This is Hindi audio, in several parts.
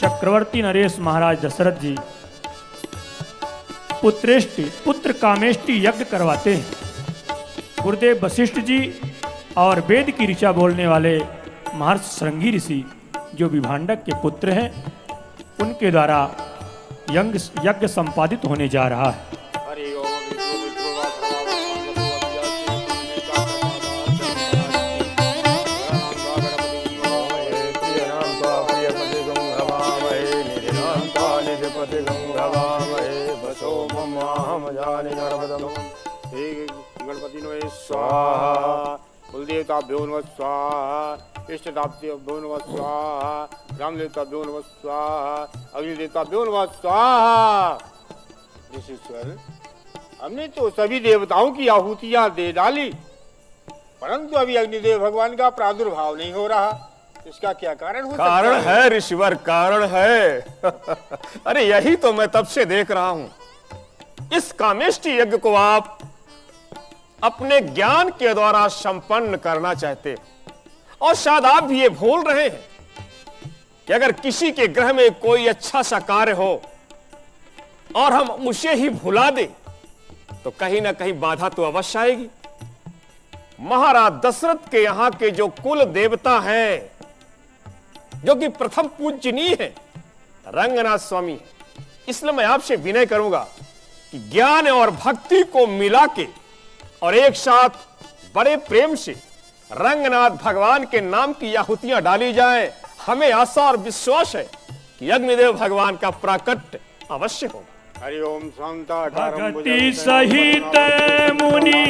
चक्रवर्ती नरेश महाराज दशरथ जी पुत्र कामेष्टि यज्ञ करवाते हैं। गुरुदेव वशिष्ठ जी और वेद की ऋचा बोलने वाले महर्षि श्रृंगी ऋषि जो विभांडक के पुत्र हैं, उनके द्वारा यज्ञ संपादित होने जा रहा है। गणपति नो स्वाहा, कुलदेवताभ्यो नमः स्वाहा, इष्टदेवताभ्यो नमः स्वाहा, रामदेवताभ्यो नमः स्वाहा, अग्निदेवताभ्यो नमः स्वाहा। ऋषिश्वर, हमने तो सभी देवताओं की आहुतियां दे डाली, परंतु अभी अग्निदेव भगवान का प्रादुर्भाव नहीं हो रहा। इसका क्या कारण हो सकता है? कारण है ऋषिवर, कारण है। अरे यही तो मैं तब से देख रहा हूं। इस कामेष्टि यज्ञ को आप अपने ज्ञान के द्वारा संपन्न करना चाहते, और शायद आप भी ये भूल रहे हैं कि अगर किसी के ग्रह में कोई अच्छा सा कार्य हो और हम उसे ही भुला दें तो कहीं ना कहीं बाधा तो अवश्य आएगी। महाराज दशरथ के यहां के जो कुल देवता हैं, जो कि प्रथम पूजनीय है, रंगनाथ स्वामी, इसलिए मैं आपसे विनय करूंगा कि ज्ञान और भक्ति को मिला के और एक साथ बड़े प्रेम से रंगनाथ भगवान के नाम की आहुतियां डाली जाएं। हमें आशा और विश्वास है कि अग्निदेव भगवान का प्राकट्य अवश्य होगा। हरि ओम शांता भक्ति सहित मुनि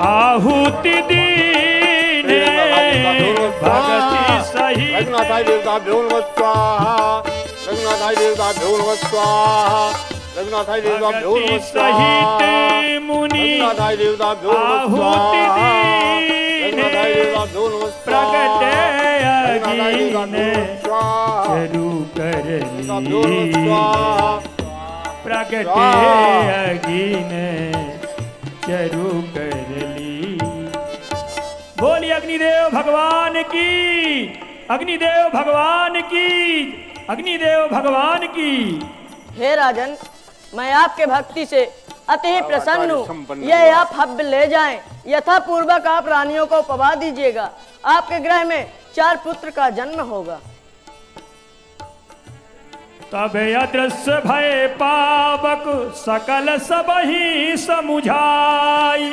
आहुति दीने, भक्ति सहित रघुनाथाय देवताभ्यो नमः स्वाहा, रघुनाथाय देवताभ्यो नमः स्वाहा, रघुनाथाय देवताभ्यो नमः स्वाहा, मुनि रघुनाथाय देवताभ्यो नमः आहुति स्वाहा, दीने, रघुनाथाय देवताभ्यो नमः प्रगटे अग्नि चरु करली, प्रगटे अग्नि चरु करली। बोली अग्निदेव भगवान की, अग्निदेव भगवान की, अग्निदेव भगवान की। हे राजन, मैं आपके भक्ति से अति ही प्रसन्न हूँ। यह आप हव्य ले जाएं। यथा पूर्वक आप रानियों को पवा दीजिएगा। आपके गृह में 4 पुत्र का जन्म होगा। तब अदृश्य भय पावक सकल सबहि समुझाई,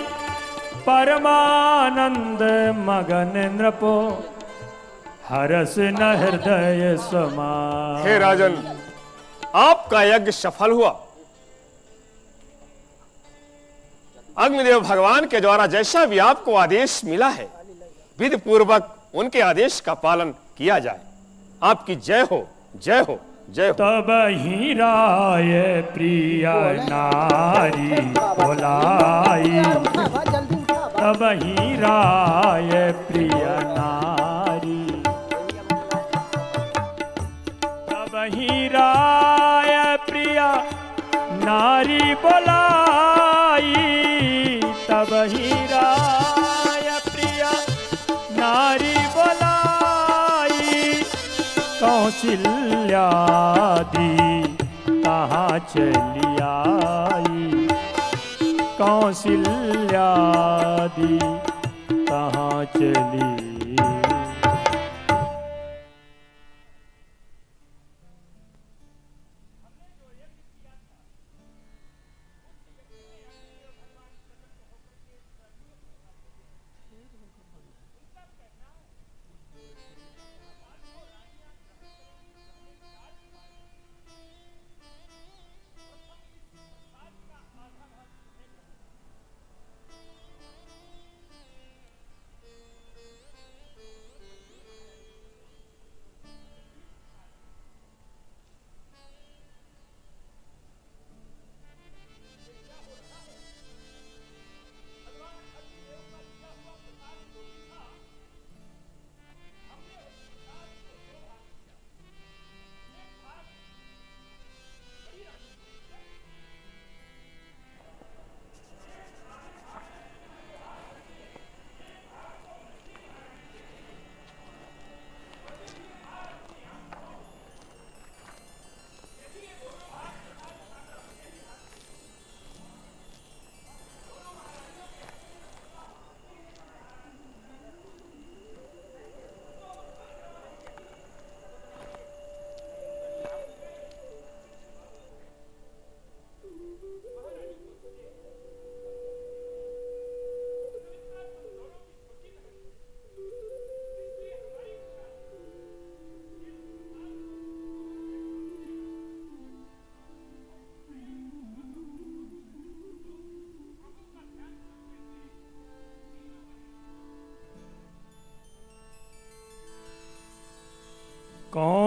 परमानंद मगन नृपो हरस न हृदय समाई। हे राजन, आपका यज्ञ सफल हुआ। अग्निदेव भगवान के द्वारा जैसा भी आपको आदेश मिला है, विधि पूर्वक उनके आदेश का पालन किया जाए। आपकी जय हो, जय हो, जय हो। तब ही राय प्रिय नारी बोलाई, तब ही राय प्रिय नारी, तब ही राय प्रिय नारी बोलाई, तब ही राय प्रिय नारी बोलाई, कौशल्यादि कहाँ चली आई, कौशल्यादि कहाँ चली।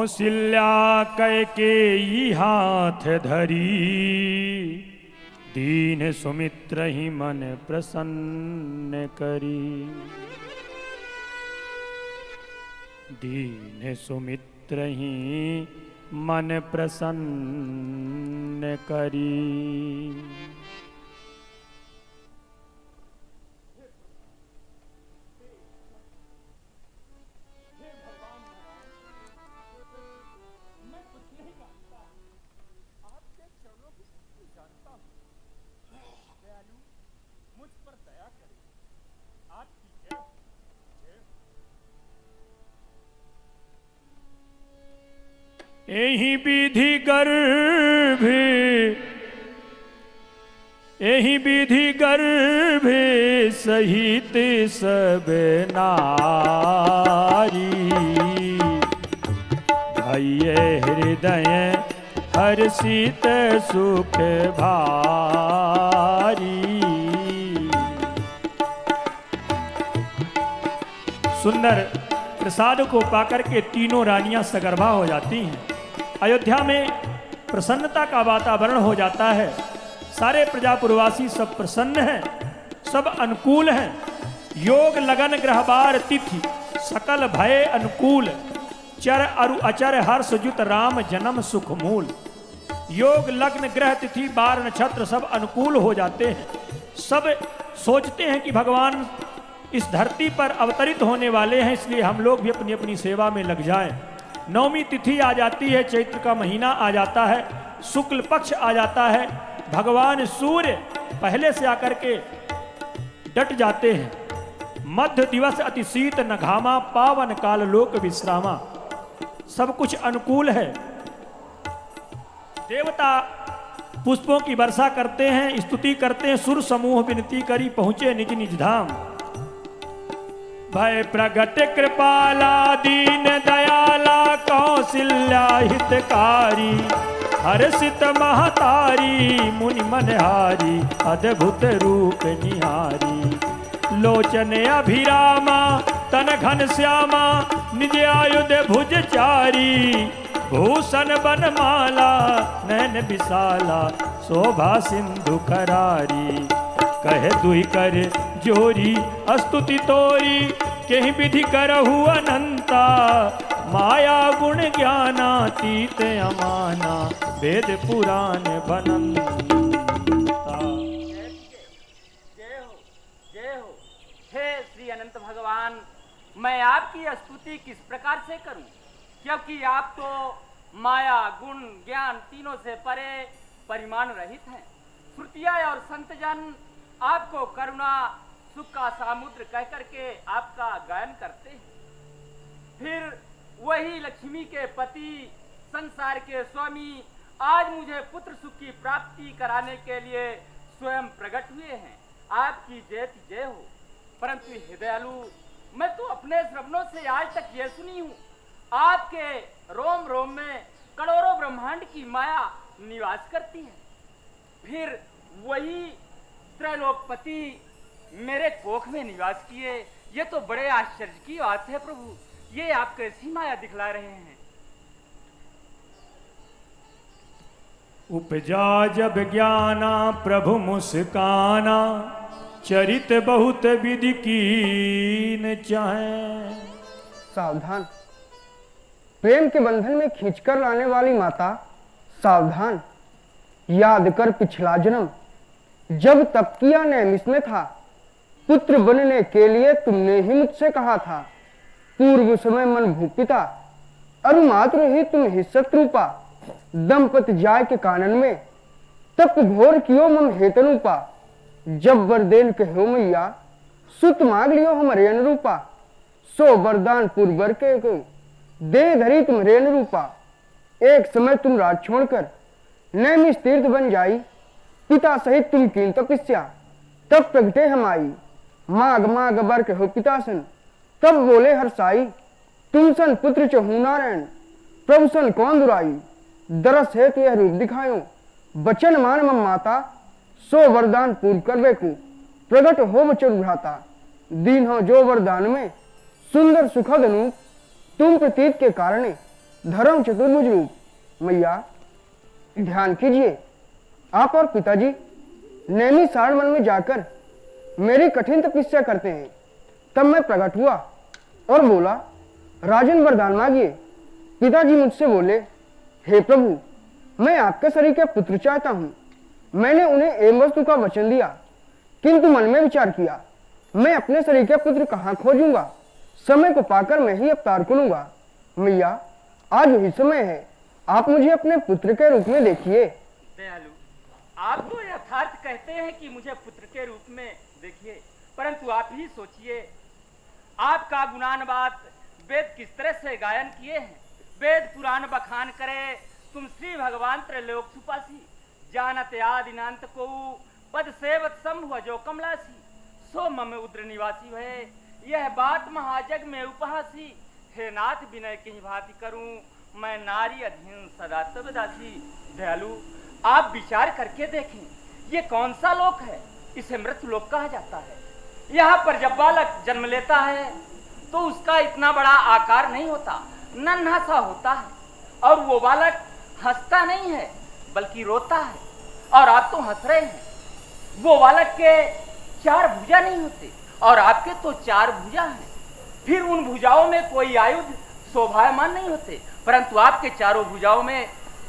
कौशल्या कैकेयी हाथ धरी, दीन सुमित्र ही मन प्रसन्न करी। दीन सुमित्र ही मन प्रसन्न करी। एहि विधि गर्भे सहित सब नारी, भये हृदय हर्षित सुख भारी। सुंदर प्रसाद को पाकर के तीनों रानियां सगर्भा हो जाती हैं। अयोध्या में प्रसन्नता का वातावरण हो जाता है। सारे प्रजापुरवासी सब प्रसन्न हैं, सब अनुकूल हैं। योग लगन ग्रहबार तिथि सकल भय अनुकूल, चर अरु अचर हर्ष जुत राम जन्म सुख मूल। योग लग्न ग्रह तिथि बार नक्षत्र सब अनुकूल हो जाते हैं। सब सोचते हैं कि भगवान इस धरती पर अवतरित होने वाले हैं, इसलिए हम लोग भी अपनी अपनी सेवा में लग जाएं। नवमी तिथि आ जाती है, चैत्र का महीना आ जाता है, शुक्ल पक्ष आ जाता है। भगवान सूर्य पहले से आकर के डट जाते हैं। मध्य दिवस अति शीत न घामा, पावन काल लोक विश्रामा। सब कुछ अनुकूल है। देवता पुष्पों की वर्षा करते हैं, स्तुति करते हैं। सुर समूह विनती करी पहुंचे निज निज धाम। भय प्रगट कृपाला दीन दयाला, कौशल्या हितकारी। हर्षित महतारी मुनि मनहारी, अद्भुत रूप निहारी। लोचन अभिरामा तन घन श्यामा, निज आयुध भुज चारी। भूषण बनमाला नैन विशाला, शोभा सिंधु करारी। कह दुहि कर जोरी स्तुति तोरी, केहि विधि करहु अनंता। माया गुण ज्ञानातीत अमाना, वेद पुराण बनंता। जय हो हे श्री अनंत भगवान। मैं आपकी स्तुति किस प्रकार से करूं, क्योंकि आप तो माया गुण ज्ञान तीनों से परे परिमाण रहित हैं। श्रुतियाँ और संतजन आपको करुणा सुख का समुद्र कह करके आपका गायन करते हैं। फिर वही लक्ष्मी के पति संसार के स्वामी आज मुझे पुत्र सुख की प्राप्ति कराने के लिए स्वयं प्रकट हुए हैं। आपकी जय जय हो। परंतु हे दयालु, मैं तो अपने श्रवणों से आज तक ये सुनी हूँ, आपके रोम रोम में करोड़ों ब्रह्मांड की माया निवास करती है। फिर वही त्रैलोकपति मेरे कोख में निवास किए। ये तो बड़े आश्चर्य की बात है प्रभु। ये आप कैसी माया दिखला रहे हैं। उपजा जब ज्ञाना प्रभु मुस्काना, चरित बहुत विधि कीन चाहे। सावधान, प्रेम के बंधन में खींचकर लाने वाली माता सावधान। याद कर पिछला जन्म, जब तपकिया नैमिष में था। पुत्र बनने के लिए तुमने ही मुझसे कहा था। पूर्व समय मन भूपिता, अरुमात्र ही तुम ही शत्रुपा। दंपति जाय के कानन में, तप घोर कियो मम हेतनुपा। जब वरदेन कहो मैया, सुत मांग लियो हमारे अनुरूपा। सो वरदान पूर्वर के को दे धरी तुम्हारे अनुरूपा। एक समय तुम राज छोड़कर नैमिष तीर्थ बन जाई। पिता सहित तुम कीन तपस्या, तब प्रगटे हम आई। माग माग बर कहो पिता सन, तब बोले हर्षाई। तुम सन पुत्र चहु नारायण, प्रभु सन कौन दुराई। दरस है यह रूप दिखायो, बचन मान मम माता। सो वरदान पूर्व करवे को, प्रगट हो बचन भ्राता। दीन हो जो वरदान में, सुंदर सुखद अनूप। तुम प्रतीत के कारणे धर्म चतुर्भुज रूप मैया ध्यान कीजिए। आप और पिताजी नैमिषारण्य वन में जाकर मेरी कठिन तपस्या करते हैं। तब मैं प्रकट हुआ और बोला, राजन वरदान मांगिए। पिताजी मुझसे बोले, हे प्रभु, मैं आपके शरीर का पुत्र चाहता हूं। मैंने उन्हें एवं वस्तु का वचन दिया, किंतु मन में विचार किया, मैं अपने शरीर का पुत्र कहां खोजूंगा। समय को पाकर मैं ही अवतार करूंगा। मैया, आज वही समय है, आप मुझे अपने पुत्र के रूप में देखिए। दयालु, आप तो यथार्थ कहते हैं कि मुझे पुत्र के रूप में देखिए, परंतु आप ही सोचिए, आपका गुणानुवाद वेद किस तरह से गायन किए हैं। वेद पुराण बखान करे, तुम श्री भगवान त्रैलोक सुपासी, जानत आदि नान्त को पद सेवत संभव जो कमलासी, सो मम उद्र निवासी है, यह बात महाजग में उपहासी। हे नाथ विनय कहीं भांति करूं, मैं नारी अधीन सदा तब दासी। दयालु, आप विचार करके देखें, ये कौन सा लोक है। इसे मृत्यु लोक कहा जाता है। यहाँ पर जब बालक जन्म लेता है तो उसका इतना बड़ा आकार नहीं होता, नन्हा सा होता है, और वो बालक हंसता नहीं है बल्कि रोता है। और आप तो हंस रहे हैं। वो बालक के 4 भुजा नहीं होते और आपके तो 4 भुजा हैं। फिर उन भुजाओं में कोई आयुध शोभायमान नहीं होते, परंतु आपके चारों भुजाओं में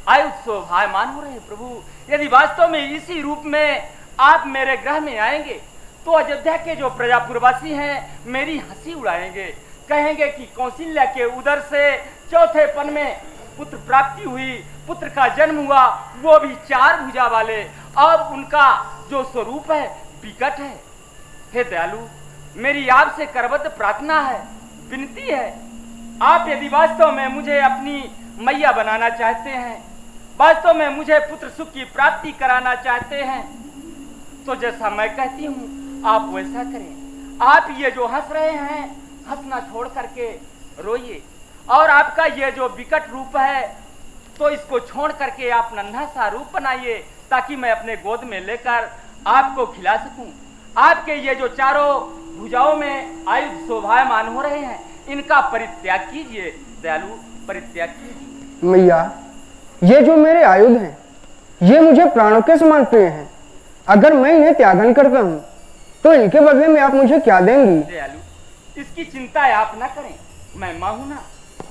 आयुध शोभायमान हो रहे हैं। प्रभु, यदि वास्तव में इसी रूप में आप मेरे ग्रह में आएंगे तो अयोध्या के जो प्रजापुरवासी हैं मेरी हंसी उड़ाएंगे, कहेंगे कि कौशल्या के उदर से चौथे पन में पुत्र प्राप्ति हुई, पुत्र का जन्म हुआ, वो भी 4 भुजा वाले, और उनका जो स्वरूप है विकट है। हे दयालु, मेरी आपसे करबद्ध प्रार्थना है, विनती है, आप यदि वास्तव में मुझे अपनी मैया बनाना चाहते हैं, वास्तव में मुझे पुत्र सुख की प्राप्ति कराना चाहते हैं, तो जैसा मैं कहती हूँ आप वैसा करें। आप ये जो हंस रहे हैं, हंसना छोड़ करके रोइए, और आपका ये जो विकट रूप है तो इसको छोड़ करके आप नन्हा सा रूप बनाइए, ताकि मैं अपने गोद में लेकर आपको खिला सकूं। आपके ये जो चारों भुजाओं में आयुध शोभायमान हो रहे हैं, इनका परित्याग कीजिए। दयालु, परित्याग कीजिए। मैया, ये जो मेरे आयुध हैं, ये मुझे प्राणों के समान प्रिय हैं। अगर मैं इन्हें त्यागन करता हूँ तो इनके बदले में आप मुझे क्या देंगी? दयालु, इसकी चिंता आप न करें, मैं मां हूं ना।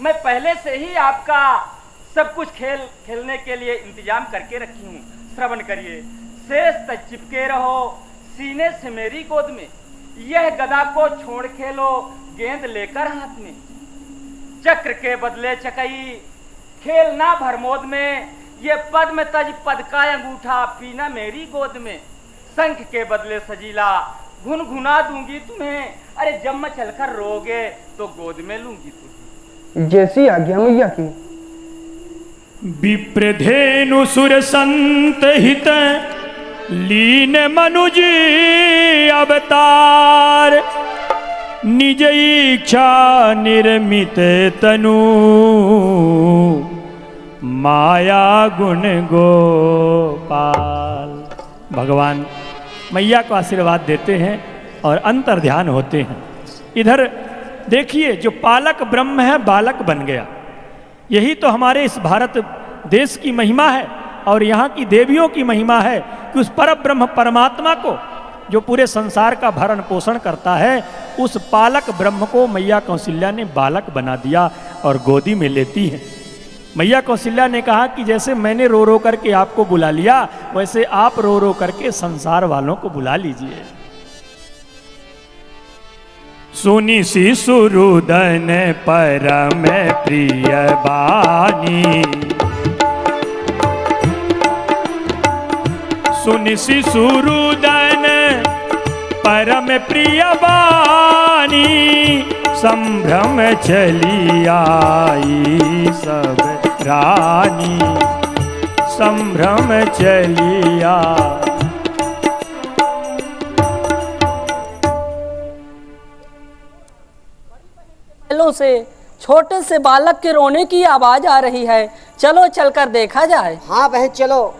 मैं पहले से ही आपका सब कुछ खेलने के लिए इंतजाम करके रखी हूँ। श्रवण करिए, शेष तक चिपके रहो सीने से मेरी गोद में, यह गदा को छोड़ खेलो गेंद लेकर हाथ में, चक्र के बदले चकई खेलना भरमोद में, ये पद्म तज पद का अंगूठा पीना मेरी गोद में, शंख के बदले सजीला घुनघुना दूंगी तुम्हें, अरे जब मैं चलकर रोगे तो गोद में लूंगी तुम्हें। जैसी आज्ञा मैया की। विप्रधेनु सुर संत हित लीन मनुज अवतार, निज इच्छा निर्मित तनु माया गुण गोपाल। भगवान मैया को आशीर्वाद देते हैं और अंतर ध्यान होते हैं। इधर देखिए, जो पालक ब्रह्म है बालक बन गया। यही तो हमारे इस भारत देश की महिमा है और यहाँ की देवियों की महिमा है कि उस पर ब्रह्म परमात्मा को, जो पूरे संसार का भरण पोषण करता है, उस पालक ब्रह्म को मैया कौशल्या ने बालक बना दिया और गोदी में लेती है। मैया कौशल्या ने कहा कि जैसे मैंने रो रो करके आपको बुला लिया, वैसे आप रो रो करके संसार वालों को बुला लीजिए। सुनि शिशुरुदन परम प्रिय बानी, सुनि शिशुरुदन परम प्रिय बानी, संभ्रम चली आई सब रानी, संभ्रम चली आई। से छोटे से बालक के रोने की आवाज आ रही है, चलो चलकर देखा जाए। हाँ बहन चलो।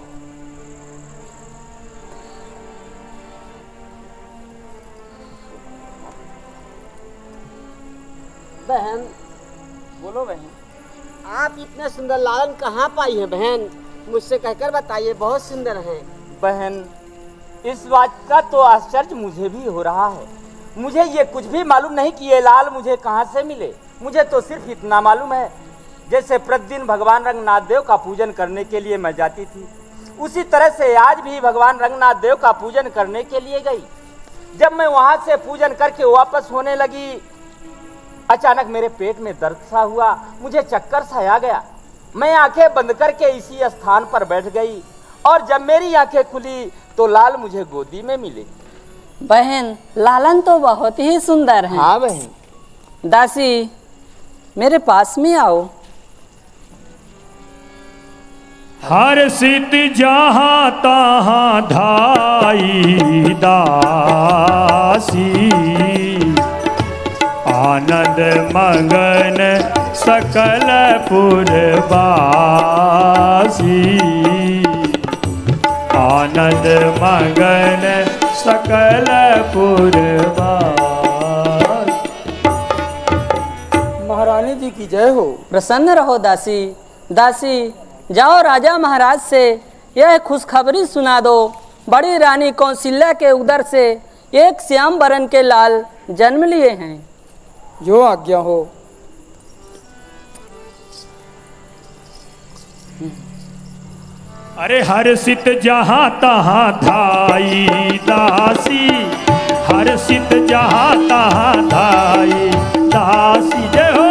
बहन बोलो बहन। आप इतने सुंदर लालन कहाँ पाई है बहन? मुझसे कहकर बताइए, बहुत सुंदर हैं। बहन, इस बात का तो आश्चर्य मुझे भी हो रहा है। मुझे ये कुछ भी मालूम नहीं कि ये लाल मुझे कहाँ से मिले। मुझे तो सिर्फ इतना मालूम है, जैसे प्रतिदिन भगवान रंगनाथ देव का पूजन करने के लिए मैं जाती थी, उसी तरह से आज भी भगवान रंगनाथ देव का पूजन करने के लिए गई। जब मैं वहां से पूजन करके वापस होने लगी, अचानक मेरे पेट में दर्द सा हुआ, मुझे चक्कर सा आ गया। मैं आंखें बंद करके इसी स्थान पर बैठ गई और जब मेरी आंखें खुली तो लाल मुझे गोदी में मिले। बहन, लालन तो बहुत ही सुंदर है। हाँ बहन। दासी, मेरे पास में आओ। हर सित जहाँ तहाँ धाई दासी, आनंद मगन सकल पुरवासी, आनंद मगन सकल पुरवासी। महारानी जी की जय हो। प्रसन्न रहो दासी। दासी, जाओ राजा महाराज से यह खुशखबरी सुना दो, बड़ी रानी कौशल्या के उदर से एक श्याम बरन के लाल जन्म लिए हैं। जो आज्ञा हो। अरे हर सित जहाँ तहाँ धाई दासी, हर सित जहाँ तहाँ धाई दासी। जय हो।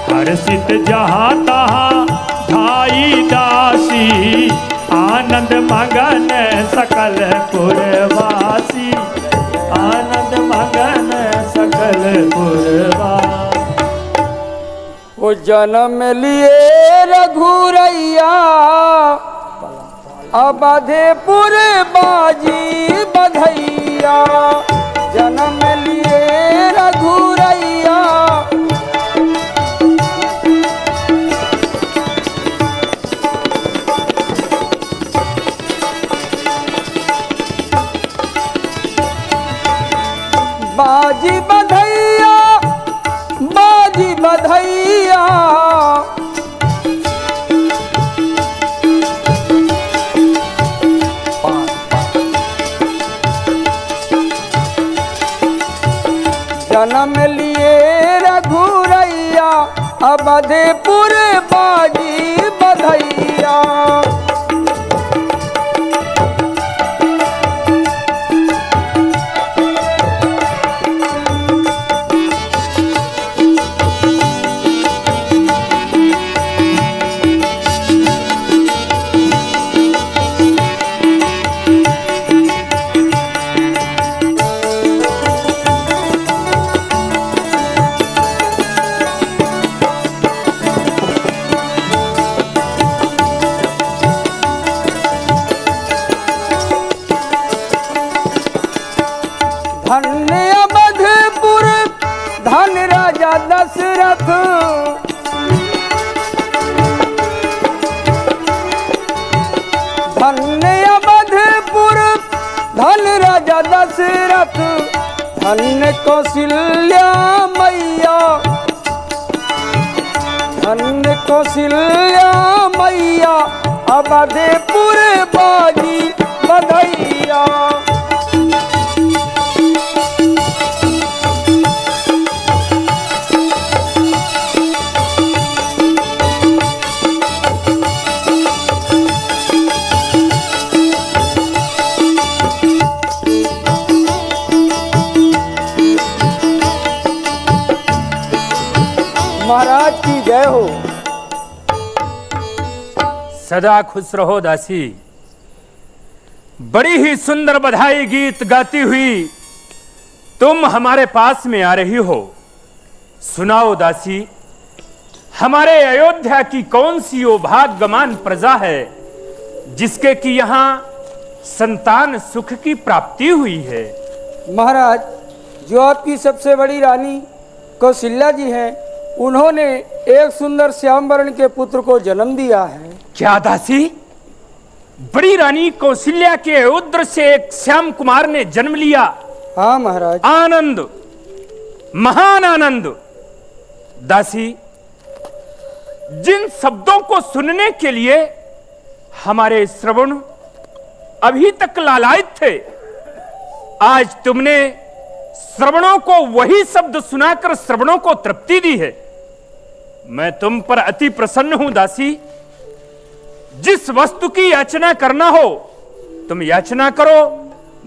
हर सित जहाँ तहाँ धाई दासी, आनंद मगन सकल पुरवासी, आनंद मगन सकल पुरवासी। वो जन्म लिए रघुरैया, अवधेपुर बाजी बधैया। जन्म लिए रघुरैया, बाजी बधैया, बाजी बधैया। जन्म लिए रघुरैया, अवधेपुर बाजी बधैया। धन्य अवधपुर धन राजा दशरथ, धन्य अवधपुर धन राजा दशरथ। धन्य कौशल्या मैया, धन्य कौशल्या मैया। अवधपुर बाजी बधैया। महाराज की जय हो। सदा खुश रहो दासी। बड़ी ही सुंदर बधाई गीत गाती हुई तुम हमारे पास में आ रही हो। सुनाओ दासी, हमारे अयोध्या की कौन सी वो भाग्यमान प्रजा है जिसके कि यहाँ संतान सुख की प्राप्ति हुई है? महाराज, जो आपकी सबसे बड़ी रानी कौशल्या जी हैं, उन्होंने एक सुंदर श्यामवर्ण के पुत्र को जन्म दिया है। क्या दासी, बड़ी रानी कौशल्या के उदर से एक श्याम कुमार ने जन्म लिया? हाँ महाराज। आनंद, महान आनंद। दासी, जिन शब्दों को सुनने के लिए हमारे श्रवण अभी तक लालायित थे, आज तुमने श्रवणों को वही शब्द सुनाकर श्रवणों को तृप्ति दी है। मैं तुम पर अति प्रसन्न हूं दासी। जिस वस्तु की याचना करना हो तुम याचना करो,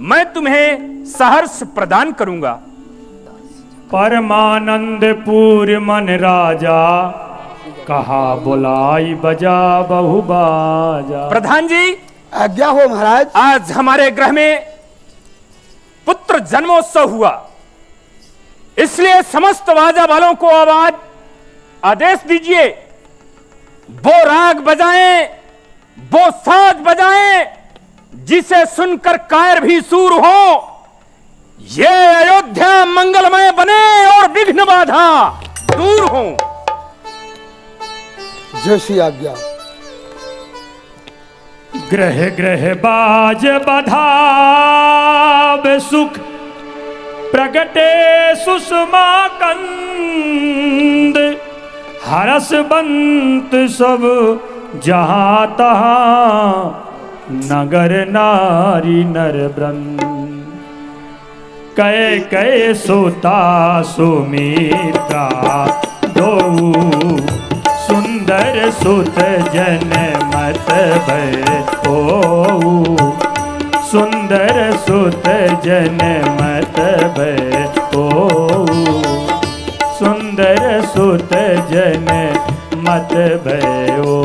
मैं तुम्हें सहर्ष प्रदान करूंगा। परमानंद पूर मन राजा, कहा बुलाई बजा बहु बाजा। प्रधान जी, आज्ञा हो महाराज। आज हमारे गृह में पुत्र जन्मोत्सव हुआ, इसलिए समस्त बाजा वालों को आदेश दीजिए, वो राग बजाएं, वो साज बजाएं, जिसे सुनकर कायर भी सूर हो। ये अयोध्या मंगलमय बने और विघ्न बाधा दूर हो। जैसी आज्ञा। ग्रह ग्रह बाज बधाव सुख, प्रगटे सुषमा कंद। हरस बंत सब जहां तहां, नगर नारी नर वृंद। कै कै सोता सुमित्रा, दो सुंदर सुत जनमत भयो। सुंदर सुत जनमत भयो। सुंदर सुत जनमत भयो।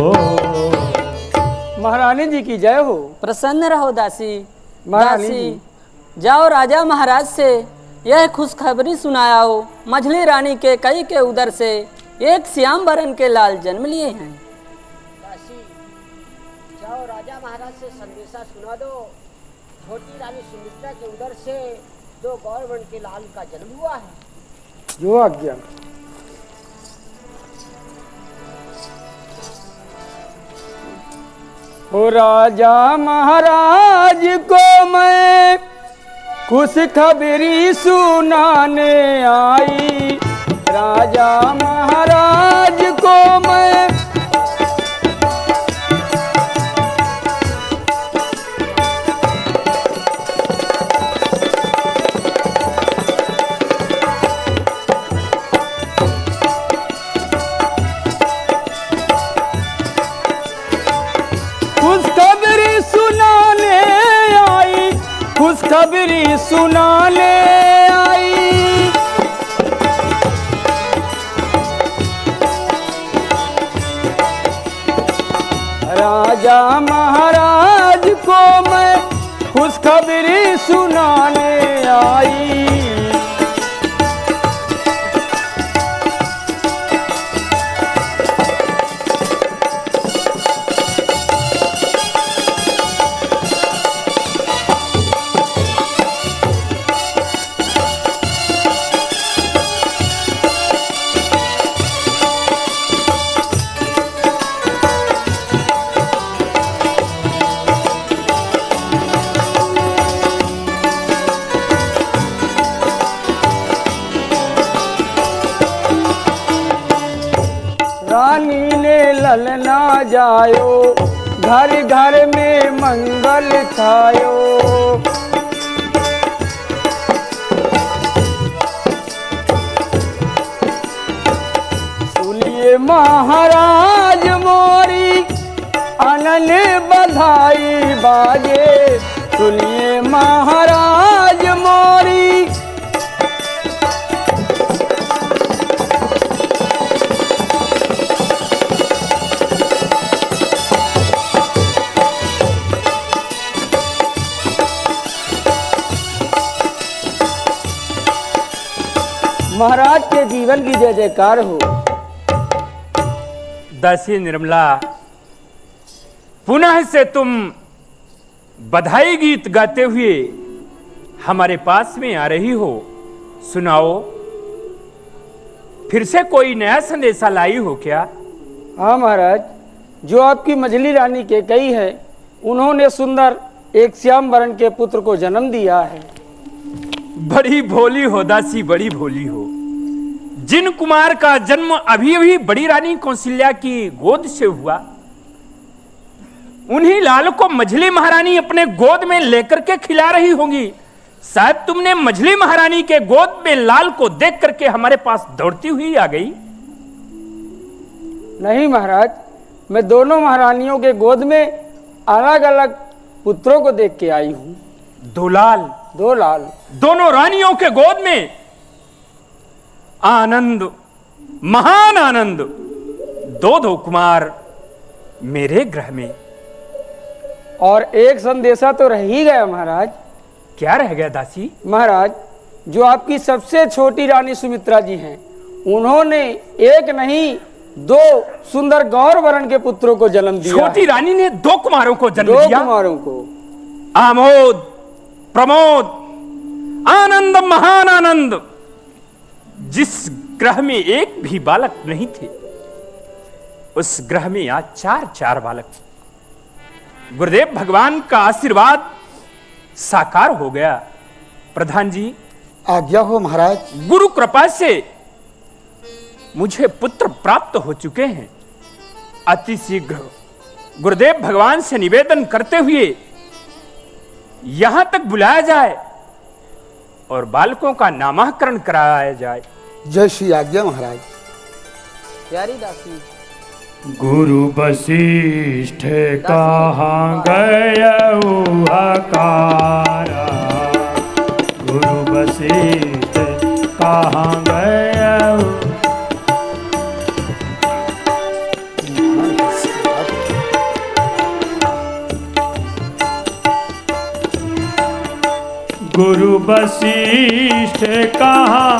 महारानी जी की जय हो। प्रसन्न रहो दासी। महारानी दासी, जाओ राजा महाराज से यह खुशखबरी सुनाओ, मझली रानी के कई के उदर से एक श्याम बरन के लाल जन्म लिए हैं। दासी, जाओ राजा महाराज से संदेशा सुना दो, छोटी रानी सुमित्रा के उदर से 2 गौरवर्ण के लाल का जन्म हुआ है। जो आज्ञा। ओ राजा महाराज को मैं खुशखबरी सुनाने आई। राजा महाराज को मैं खुशखबरी सुनाने आई। खुशखबरी सुनाने आई। राजा महाराज को मैं खुशखबरी सुनाने आई। रानी ने ललना जायो, घर घर में मंगल छायो। सुनिए महाराज मोरी, आनन बधाई बाजे। सुनिए महाराज मोरी, महाराज के जीवन की जय जयकार हो। दासी निर्मला, पुनः से तुम बधाई गीत गाते हुए हमारे पास में आ रही हो। सुनाओ, फिर से कोई नया संदेशा लाई हो क्या? हाँ महाराज, जो आपकी मझली रानी के कई है, उन्होंने सुंदर एक श्याम वरण के पुत्र को जन्म दिया है। बड़ी भोली हो दासी, बड़ी भोली हो। जिन कुमार का जन्म अभी अभी बड़ी रानी कौशल्या की गोद से हुआ, उन्हीं लाल को मझली महारानी अपने गोद में लेकर के खिला रही होंगी। शायद तुमने मझली महारानी के गोद में लाल को देख करके हमारे पास दौड़ती हुई आ गई। नहीं महाराज, मैं दोनों महारानियों के गोद में अलग अलग पुत्रों को देख के आई हूँ। दो लाल, दोनों रानियों के गोद में आनंद, महान आनंद, दो कुमार मेरे ग्रह में। और एक संदेशा तो रह ही गया महाराज। क्या रह गया दासी? महाराज, जो आपकी सबसे छोटी रानी सुमित्रा जी हैं, उन्होंने एक नहीं 2 सुंदर गौर वर्ण के पुत्रों को जन्म दिया। छोटी रानी ने 2 कुमारों को जन्म दिया। 2 कुमारों को। आमोद, प्रमोद, आनंद, महान आनंद। जिस ग्रह में एक भी बालक नहीं थे, उस ग्रह में आज 4 बालक। गुरुदेव भगवान का आशीर्वाद साकार हो गया। प्रधान जी, आज्ञा हो महाराज। गुरु कृपा से मुझे पुत्र प्राप्त हो चुके हैं। अति शीघ्र गुरुदेव भगवान से निवेदन करते हुए यहां तक बुलाया जाए और बालकों का नामकरण कराया जाए। जय श्री आज्ञा महाराज। प्यारी दासी, गुरु वशिष्ठ कहाँ गयऊ हकारा, गुरु वशिष्ठ कहाँ गयऊ। गुरु वशिष्ठ कहाँ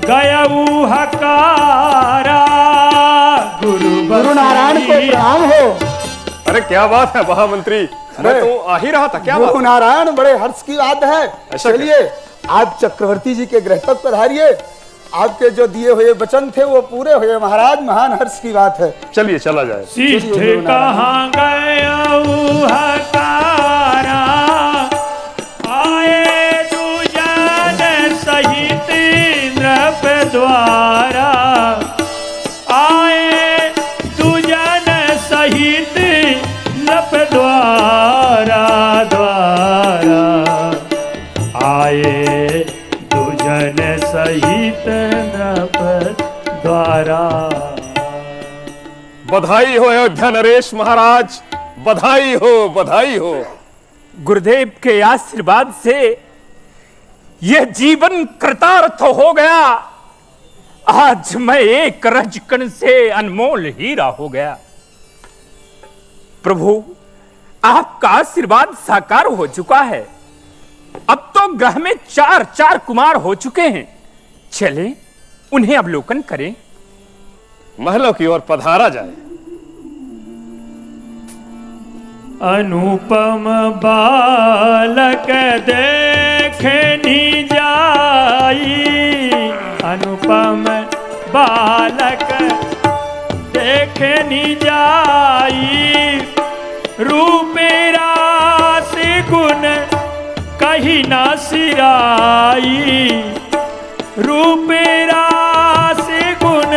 गयऊ हकारा, गुरु नारायण को प्रणाम हो। अरे क्या बात है महामंत्री, मैं तो आ ही रहा था। क्या बात? गुरु नारायण, बड़े हर्ष की बात है। चलिए आप चक्रवर्ती जी के गृह तक पधारिए। आपके जो दिए हुए वचन थे वो पूरे हुए महाराज। महान हर्ष की बात है। चलिए चला जाए। शिष्ठ कहाँ गयऊ हकारा, आए दुजन सहित नृप द्वारा, आए दुजन सहित नृप द्वारा, आए दुजन सहित नृप द्वारा। बधाई हो अयोध्या नरेश महाराज, बधाई हो, बधाई हो। गुरुदेव के आशीर्वाद से यह जीवन कृतार्थ हो गया। आज मैं एक रजकण से अनमोल हीरा हो गया। प्रभु, आपका आशीर्वाद साकार हो चुका है। अब तो ग्रह में 4 कुमार हो चुके हैं। चलें, उन्हें अवलोकन करें। महलों की ओर पधारा जाए। अनुपम बालक देखनी जाई, अनुपम बालक देखनी जाई, रूप रास गुण कहीं ना सिराई, रूप रास गुण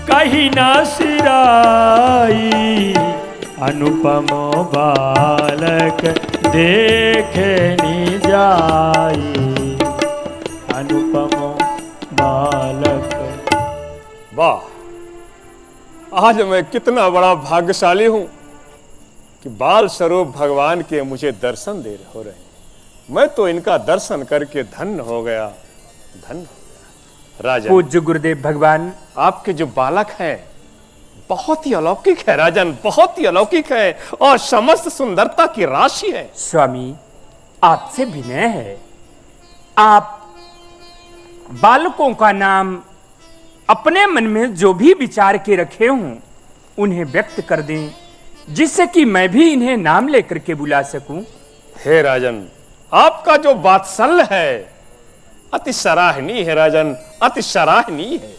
कहीं ना सिराई, अनुपम बालक देखनी जाई, अनुपम बालक। वाह, आज मैं कितना बड़ा भाग्यशाली हूं कि बाल स्वरूप भगवान के मुझे दर्शन दे हो रहे हैं। मैं तो इनका दर्शन करके धन्य हो गया, धन्य हो गया। राजन, पूज्य गुरुदेव भगवान, आपके जो बालक हैं बहुत ही अलौकिक है राजन, बहुत ही अलौकिक है और समस्त सुंदरता की राशि है। स्वामी, आपसे विनय है, आप बालकों का नाम अपने मन में जो भी विचार के रखे हों उन्हें व्यक्त कर दें, जिससे कि मैं भी इन्हें नाम लेकर के बुला सकूं। हे राजन, आपका जो वात्सल्य है अति सराहनीय है राजन, अति सराहनीय है।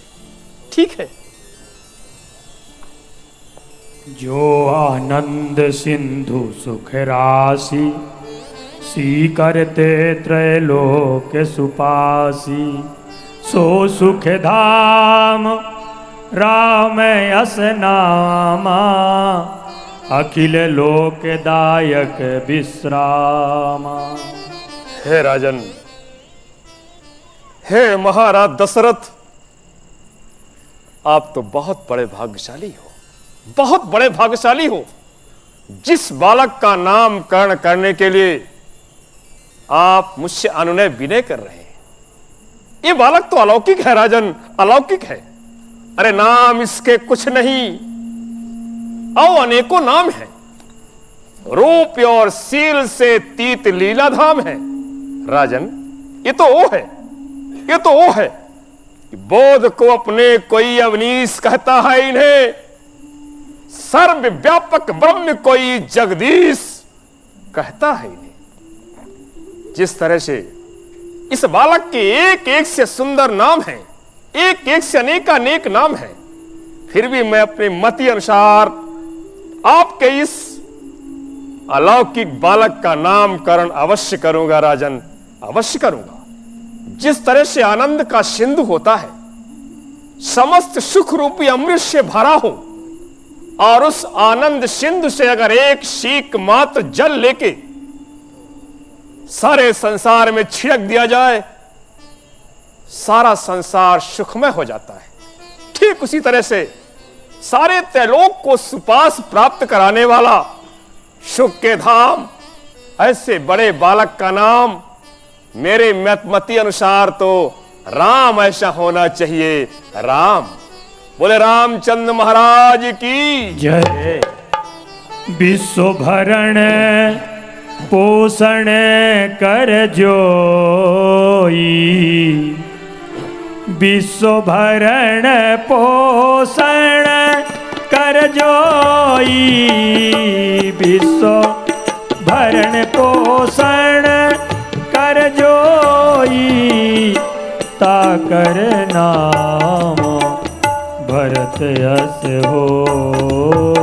ठीक है। जो आनंद सिंधु सुख राशि, सी करते त्रैलोक सुपासी, सो सुख धाम राम यस नामा अखिल लोकदायक विश्रामा। हे राजन, हे महाराज दशरथ, आप तो बहुत बड़े भाग्यशाली हो, बहुत बड़े भाग्यशाली हो। जिस बालक का नामकरण करने के लिए आप मुझसे अनुनय विनय कर रहे हैं, ये बालक तो अलौकिक है राजन, अलौकिक है। अरे नाम इसके कुछ नहीं, और अनेकों नाम हैं। रूप और सील से तीत लीला धाम है राजन। ये तो वो है, ये तो वो है। बोध को अपने कोई अवनीश कहता है, इन्हें सर्वव्यापक ब्रह्म कोई जगदीश कहता है इन्हें। जिस तरह से इस बालक के एक एक से सुंदर नाम है, एक एक से अनेकानेक नाम है, फिर भी मैं अपने मति अनुसार आपके इस अलौकिक बालक का नामकरण अवश्य करूंगा राजन, अवश्य करूंगा। जिस तरह से आनंद का सिंधु होता है, समस्त सुख रूपी अमृत से भरा हो, और उस आनंद सिंधु से अगर एक सीक मात्र जल लेके सारे संसार में छिड़क दिया जाए, सारा संसार सुखमय हो जाता है। ठीक उसी तरह से सारे त्रैलोक को सुपास प्राप्त कराने वाला सुख के धाम, ऐसे बड़े बालक का नाम मेरे मति अनुसार तो राम ऐसा होना चाहिए। राम, बोले रामचंद्र महाराज की जय। विश्व भरण पोषण कर जोई, विश्व भरण पोषण कर जोई, विश्व भरण पोषण कर जोई, ताकर नाम भरत यस होई।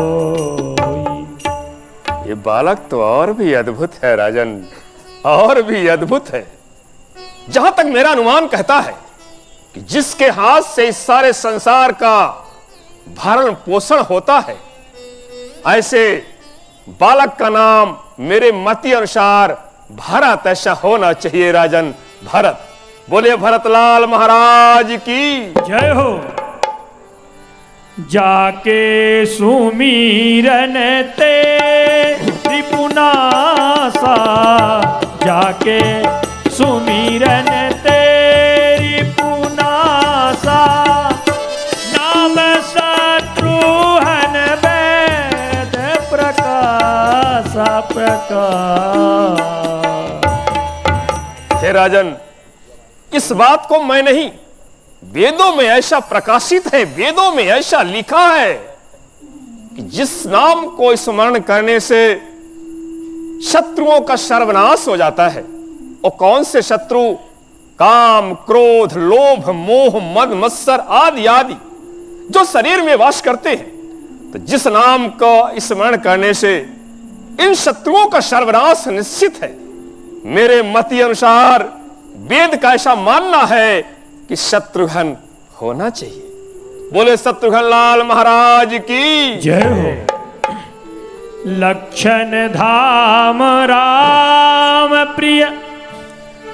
ये बालक तो और भी अद्भुत है राजन, और भी अद्भुत है। जहां तक मेरा अनुमान कहता है कि जिसके हाथ से इस सारे संसार का भरण पोषण होता है, ऐसे बालक का नाम मेरे मति अनुसार भरत ऐसा होना चाहिए राजन, भरत। बोले भरतलाल महाराज की जय हो। जाके सुमीरन ते त्रिपुनासा, जाके सुमीरन तेरी पुनासा, नाम शत्रुहन वेद प्रकाशा प्रकाश। हे राजन, इस बात को मैं नहीं, वेदों में ऐसा प्रकाशित है, वेदों में ऐसा लिखा है कि जिस नाम को स्मरण करने से शत्रुओं का सर्वनाश हो जाता है। और कौन से शत्रु? काम, क्रोध, लोभ, मोह, मद, मत्सर आदि आदि जो शरीर में वास करते हैं। तो जिस नाम को स्मरण करने से इन शत्रुओं का सर्वनाश निश्चित है। मेरे मति अनुसार वेद का ऐसा मानना है कि शत्रुघ्न होना चाहिए। बोले शत्रुघ्न लाल महाराज की जय हो। लक्षण धाम राम प्रिय,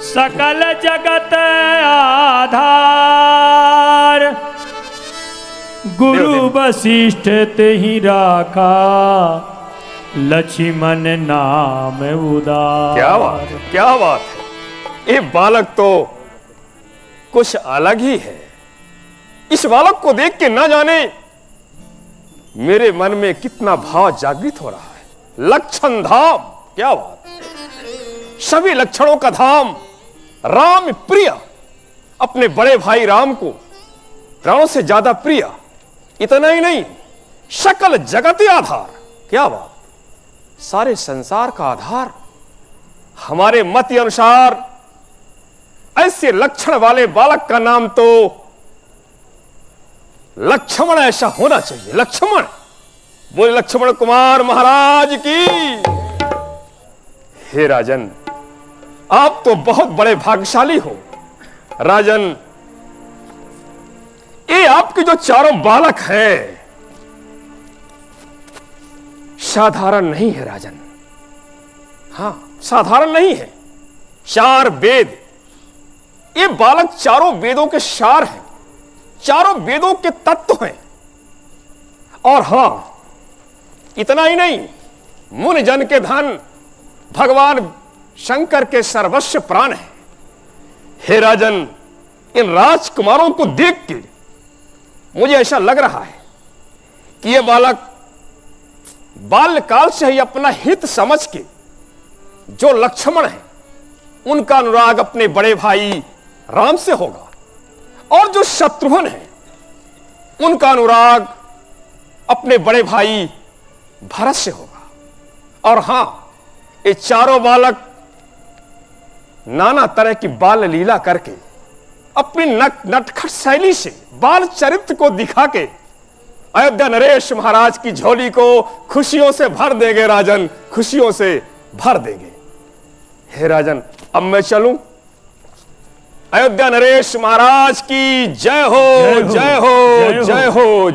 सकल जगत आधार, गुरु वशिष्ठ तेहि राखा, लक्ष्मण नाम उदार। क्या बात है, क्या बात है। ये बालक तो कुछ अलग ही है। इस बालक को देख के ना जाने मेरे मन में कितना भाव जागृत हो रहा है। लक्षण धाम, क्या बात। सभी लक्षणों का धाम राम प्रिय, अपने बड़े भाई राम को प्राणों से ज्यादा प्रिय। इतना ही नहीं, सकल जगत आधार, क्या बात। सारे संसार का आधार। हमारे मत अनुसार ऐसे लक्षण वाले बालक का नाम तो लक्ष्मण ऐसा होना चाहिए। लक्ष्मण, बोले लक्ष्मण कुमार महाराज की। हे राजन, आप तो बहुत बड़े भाग्यशाली हो। राजन, ये आपके जो चारों बालक हैं साधारण नहीं है राजन। हां, साधारण नहीं है। 4 वेद, ये बालक चारों वेदों के सार हैं, चारों वेदों के तत्व हैं। और हां, इतना ही नहीं, मुनि जन के धन, भगवान शंकर के सर्वस्व प्राण है। हे राजन, इन राजकुमारों को देख के मुझे ऐसा लग रहा है कि ये बालक बाल्यकाल से ही अपना हित समझ के, जो लक्ष्मण है उनका अनुराग अपने बड़े भाई राम से होगा, और जो शत्रुघ्न है उनका अनुराग अपने बड़े भाई भरत से होगा। और हां, ये चारों बालक नाना तरह की बाल लीला करके, अपनी नटखट शैली से बाल चरित्र को दिखा के अयोध्या नरेश महाराज की झोली को खुशियों से भर देंगे राजन, खुशियों से भर देंगे। हे राजन, अब मैं चलूं? अयोध्या नरेश महाराज की जय हो, जय हो, जय हो।